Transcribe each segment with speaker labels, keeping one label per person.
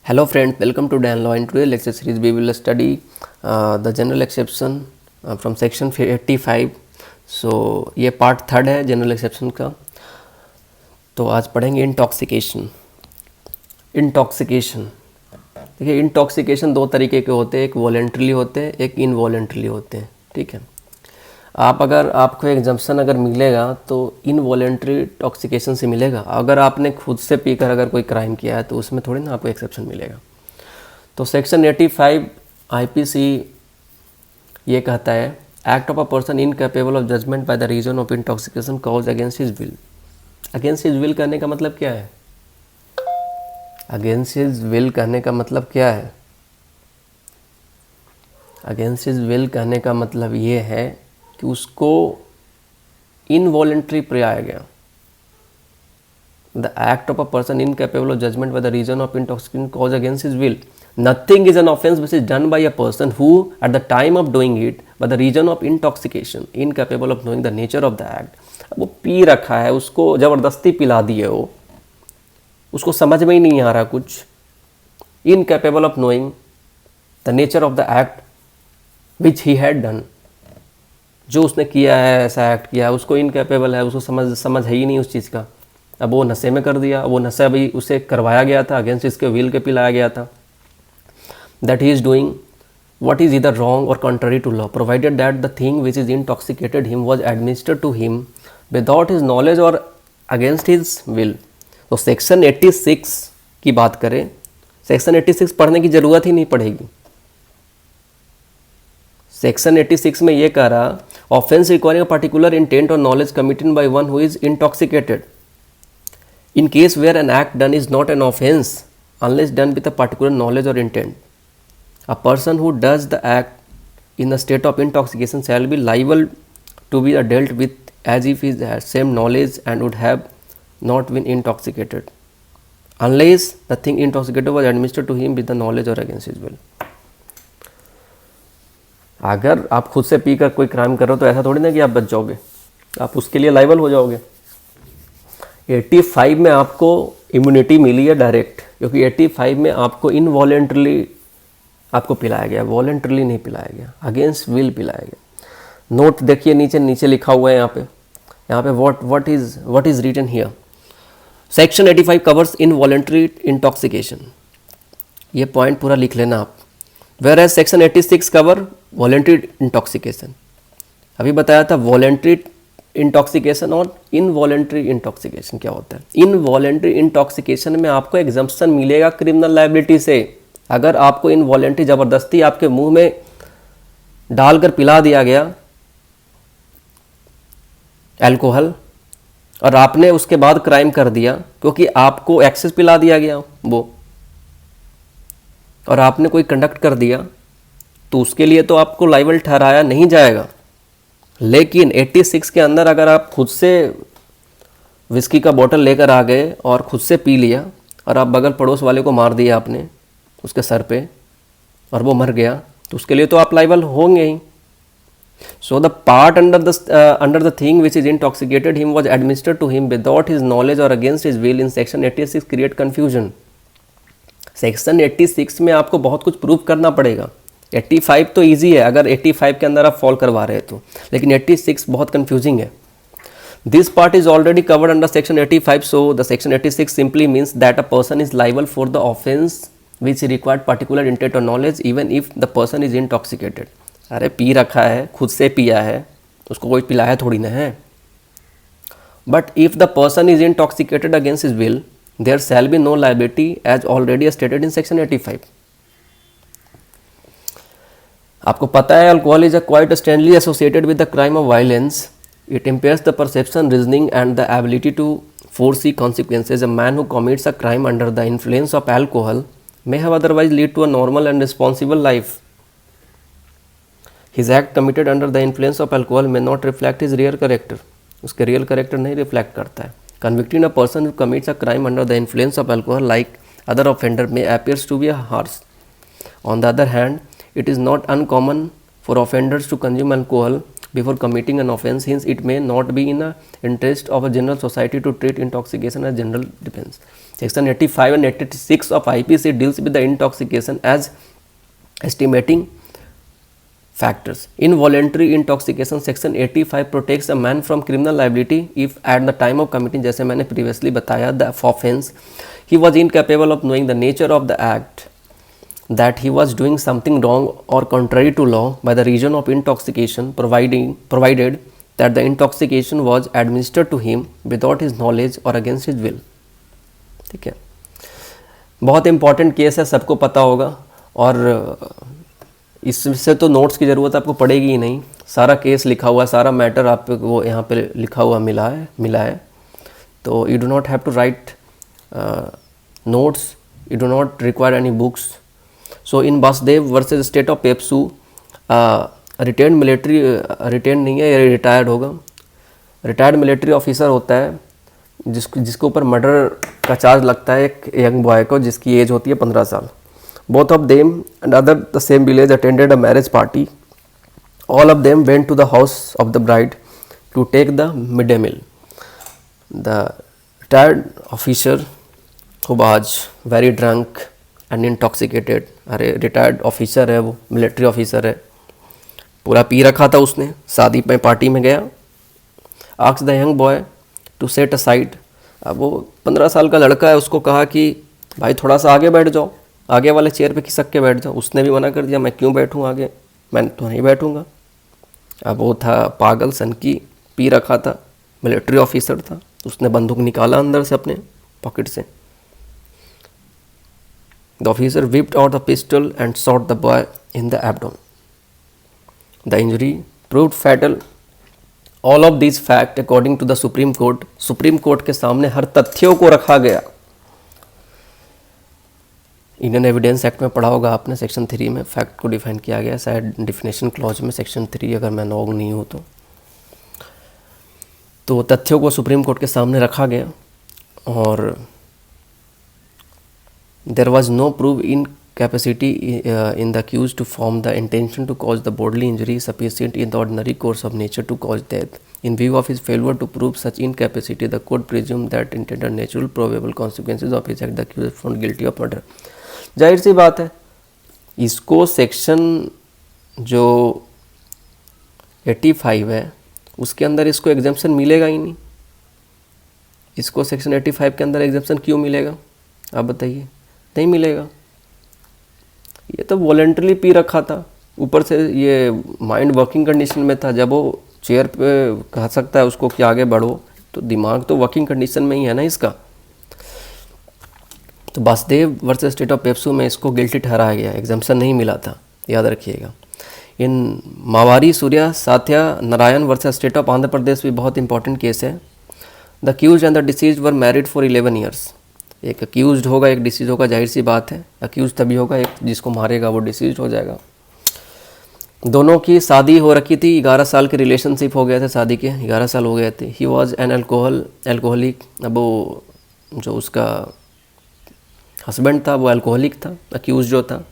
Speaker 1: Hello friends, welcome to Dan Law. In today's lecture series we will study the general exception from section 85. So ये part third है general exception का. तो आज पढ़ेंगे intoxication. देखिए intoxication दो तरीके के होते हैं, एक वॉलेंट्रली होते हैं, एक इनवॉलेंट्रली होते हैं. ठीक है, आपको एग्जाम्पशन अगर मिलेगा तो इनवॉलेंट्री इंटॉक्सिकेशन से मिलेगा. अगर आपने खुद से पीकर अगर कोई क्राइम किया है तो उसमें थोड़ी ना आपको एक्सेप्शन मिलेगा. तो सेक्शन 85 आईपीसी ये कहता है act of a person incapable of judgment by the reason of intoxication cause against his will. Against his will करने का मतलब क्या है? अगेंस्ट हिज विल कहने का मतलब क्या है? अगेंस्ट हिज विल कहने का मतलब ये है कि उसको इनवॉलेंट्री पिलाया गया. The act of a person incapable of judgment by the reason of intoxication cause against his will. Nothing is an offence which is done by a person who at the time of doing it by the reason of intoxication incapable of knowing the nature of the act. अब वो P रखा है, उसको ज़बरदस्ती पिला दिए, वो उसको समझ में ही नहीं आ रहा कुछ. Incapable of knowing the nature of the act which he had done. जो उसने किया है, ऐसा एक्ट किया है, उसको इनकैपेबल है, उसको समझ है ही नहीं उस चीज़ का. अब वो नशे में कर दिया, वो नशा भी उसे करवाया गया था, अगेंस्ट इसके विल के पिलाया गया था. That he is doing what is either wrong or contrary to law provided that the thing which is intoxicated him was administered to him without his knowledge or against his will. तो section 86 की बात करें, section 86 पढ़ने की ज़रूरत ही नहीं पड़ेगी. Section 86 में ये कह रहा offence requiring a particular intent और knowledge committed by one who is intoxicated in case where an act done is not an offence unless done with a particular knowledge और intent. A person who does the act in a state of intoxication shall be liable to be dealt with as if he had same knowledge and would have not been intoxicated unless the thing intoxicated was administered to him with the knowledge or against his will. अगर आप खुद से पीकर कोई crime कर रहे हो तो ऐसा थोड़ी ना कि आप बच जाओगे, आप उसके लिए लाइबल हो जाओगे. 85 में आपको इम्यूनिटी मिली है डायरेक्ट, क्योंकि 85 में आपको इनवॉलेंटरली आपको पिलाया गया, वॉलेंटरली नहीं पिलाया गया, अगेंस्ट विल पिलाया गया. नोट देखिए नीचे लिखा हुआ है यहाँ पे what is written here. Section 85 covers involuntary intoxication. ये पॉइंट पूरा लिख लेना आप. Whereas section 86 cover voluntary intoxication. अभी बताया था वॉलेंटरी इंटॉक्सिकेशन और इनवॉलेंटरी इंटॉक्सिकेशन क्या होता है. इनवॉलेंटरी इंटॉक्सिकेशन में आपको एग्जम्पशन मिलेगा क्रिमिनल लायबिलिटी से. अगर आपको इनवॉलेंटरी ज़बरदस्ती आपके मुंह में डालकर पिला दिया गया अल्कोहल और आपने उसके बाद क्राइम कर दिया क्योंकि आपको एक्सेस पिला दिया गया वो, और आपने कोई कंडक्ट कर दिया, तो उसके लिए तो आपको लाइबल ठहराया नहीं जाएगा. लेकिन 86 के अंदर अगर आप खुद से विस्की का बोतल लेकर आ गए और खुद से पी लिया और आप बगल पड़ोस वाले को मार दिया आपने उसके सर पे और वो मर गया, तो उसके लिए तो आप लाइबल होंगे ही. So the part under the thing which is intoxicated him was administered to him without his knowledge और against his will in section 86 create confusion. Section 86 में आपको बहुत कुछ प्रूव करना पड़ेगा. 85 तो ईजी है अगर 85 के अंदर आप फॉल करवा रहे तो, लेकिन 86 बहुत कन्फ्यूजिंग है. This part is already covered under section 85, so the section 86 simply means that a person is liable for the offense which required particular intent or knowledge even if the person is intoxicated. अरे P रखा है, खुद से पिया है, उसको कोई पिलाया थोड़ी ना है. But if the person is intoxicated against his will, there shall be no liability as already stated in section 85. आपको पता है alcohol is quite strongly associated with the crime of violence. It impairs the perception, reasoning and the ability to foresee consequences. A man who commits a crime under the influence of alcohol may have otherwise lead to a normal and responsible life. His act committed under the influence of alcohol may not reflect his real character. उसके real character नहीं reflect करता है. Convicting a person who commits a crime under the influence of alcohol like other offender may appears to be harsh. On the other hand, it is not uncommon for offenders to consume alcohol before committing an offense, hence it may not be in the interest of a general society to treat intoxication as general defense. Section 85 and 86 of IPC deals with the intoxication as estimating factors. Involuntary intoxication section 85 protects a man from criminal liability if at the time of committing, जैसे मैंने previously बताया, the offense he was incapable of knowing the nature of the act, that he was doing something wrong or contrary to law by the reason of intoxication, provided that the intoxication was administered to him without his knowledge or against his will. ठीक है, बहुत important case है, सबको पता होगा, और इससे तो नोट्स की ज़रूरत आपको पड़ेगी ही नहीं, सारा केस लिखा हुआ, सारा मैटर आपको वो यहाँ पे लिखा हुआ मिला है, तो you do not have to write notes, you do not require any books. So in Basdev versus State of Pepsu, retired military, retired नहीं है, ये रिटायर्ड होगा, रिटायर्ड मिलिट्री ऑफिसर होता है जिसके ऊपर मर्डर का चार्ज लगता है एक यंग बॉय को जिसकी एज होती है 15 साल. Both of them and other the same village attended a marriage party. All of them went to the house of the bride to take the midday meal. The retired officer who was very drunk and intoxicated. अरे retired officer है वो, military officer है, पूरा P रखा था उसने, शादी में पार्टी में गया. Asked the young boy to set aside. अब वो 15 साल का लड़का है, उसको कहा कि भाई थोड़ा सा आगे बैठ जाओ, आगे वाले चेयर पे खिसक के बैठ जाओ. उसने भी मना कर दिया, मैं क्यों बैठूं आगे, मैं तो नहीं बैठूंगा. अब वो था पागल, सनकी, पी रखा था, मिलिट्री ऑफिसर था. उसने बंदूक निकाला अंदर से अपने पॉकेट से. The officer whipped out the pistol and shot the boy in the abdomen. The injury proved fatal. All of these facts, according to the Supreme Court, Supreme Court के सामने हर तथ्यों को रखा गया. इंडियन एविडेंस एक्ट में पढ़ा होगा आपने, सेक्शन 3 में फैक्ट को डिफाइन किया गया, शायद डिफिनेशन क्लॉज में सेक्शन 3, अगर मैं नॉग नहीं हूँ तो तथ्यों को सुप्रीम कोर्ट के सामने रखा गया. और there was no proof in capacity in the accused to form the intention to cause the bodily injury sufficient in the ordinary course of nature to cause death. In view of his failure to prove such incapacity, the court presumed that intended natural probable consequences of his act, the accused found guilty of murder. जाहिर सी बात है, इसको section जो 85 है उसके अंदर इसको exemption मिलेगा ही नहीं. इसको सेक्शन 85 के अंदर एग्जेम्पशन क्यों मिलेगा, आप बताइए. नहीं मिलेगा. ये तो वॉलेंटरली पी रखा था, ऊपर से ये माइंड वर्किंग कंडीशन में था. जब वो चेयर पे कह सकता है उसको कि आगे बढ़ो, तो दिमाग तो वर्किंग कंडीशन में ही है ना इसका. तो Vasudev versus State of PEPSU में इसको गिल्टी ठहराया गया, एग्जाम्पशन नहीं मिला था, याद रखिएगा. In Mavari Surya Sathya Narayana versus State of Andhra Pradesh भी बहुत इंपॉर्टेंट केस है. The accused and the deceased were married for 11 years. एक अक्यूज्ड होगा, एक डिसीज होगा, जाहिर सी बात है. अक्यूज तभी होगा, एक जिसको मारेगा वो डिसीज हो जाएगा. दोनों की शादी हो रखी थी, 11 साल के रिलेशनशिप हो गए थे, शादी के 11 साल हो गए थे. He was an alcoholic. अब वो जो उसका हस्बैंड था वो एल्कोहलिक था, अक्यूज जो था.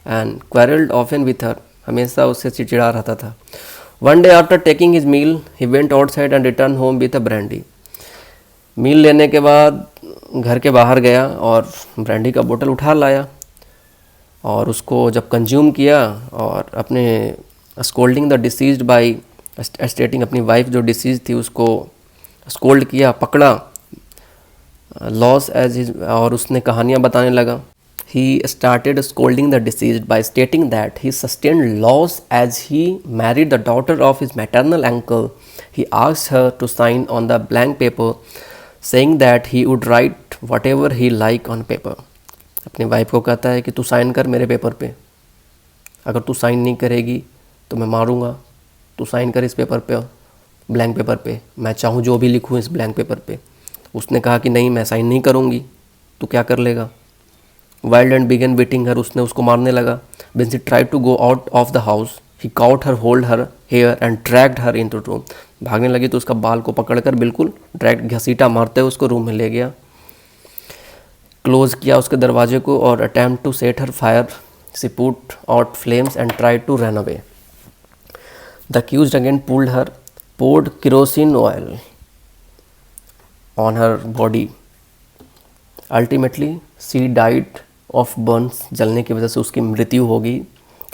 Speaker 1: And quarrelled often with her, हमेशा उससे चिड़चिड़ा रहता था. One day after taking his meal he went outside and return home with a brandy. Meal लेने के बाद घर के बाहर गया और ब्रांडी का बोतल उठा लाया, और उसको जब कंज्यूम किया और अपने scolding the deceased by stating, अपनी वाइफ जो डिसीज थी उसको स्कोल्ड किया, पकड़ा, लॉस एज हिज, और उसने कहानियाँ बताने लगा. He started scolding the deceased by stating that he sustained loss as he married the daughter of his maternal uncle. He asked her to sign on the blank paper saying that he would write whatever he like on paper. अपनी wife को कहता है कि तू sign कर मेरे paper पे, अगर तू साइन नहीं करेगी तो मैं मारूंगा, तू साइन कर इस पेपर पे, ब्लैंक पेपर पे, मैं चाहूँ जो भी लिखूँ इस ब्लैंक पेपर पे. उसने कहा कि नहीं, मैं साइन नहीं करूँगी, तू क्या कर लेगा. वाइल्ड एंड बिगन बीटिंग हर, उसने उसको मारने लगा. when she tried to go out of the house he caught her, hold her hair and dragged her into the room. भागने लगी तो उसका बाल को पकड़कर बिल्कुल ड्रैग, घसीटा मारते हुए उसको रूम में ले गया. क्लोज किया उसके दरवाजे को और attempt to set her fire. She put out flames and tried to run away. The accused again pulled her, poured kerosene oil on her body. Ultimately she died of burns. जलने की वजह से उसकी मृत्यु होगी.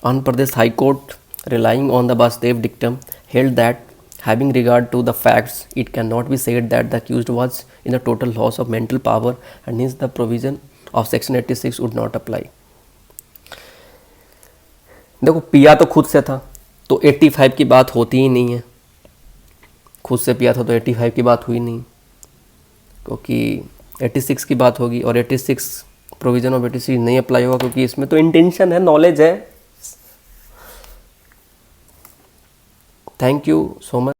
Speaker 1: Andhra Pradesh high court, relying on the Vasudev dictum, held that having regard to the facts, it cannot be said that the accused was in a total loss of mental power and hence the provision of section 86 would not apply. देखो पिया तो खुद से था तो 85 की बात होती ही नहीं है. खुद से पिया था तो 85 की बात हुई नहीं, क्योंकि 86 की बात होगी और 86 प्रोविज़न ऑफ 86 नहीं अप्लाई होगा, क्योंकि इसमें तो इंटेंशन है, नॉलेज है. Thank you so much.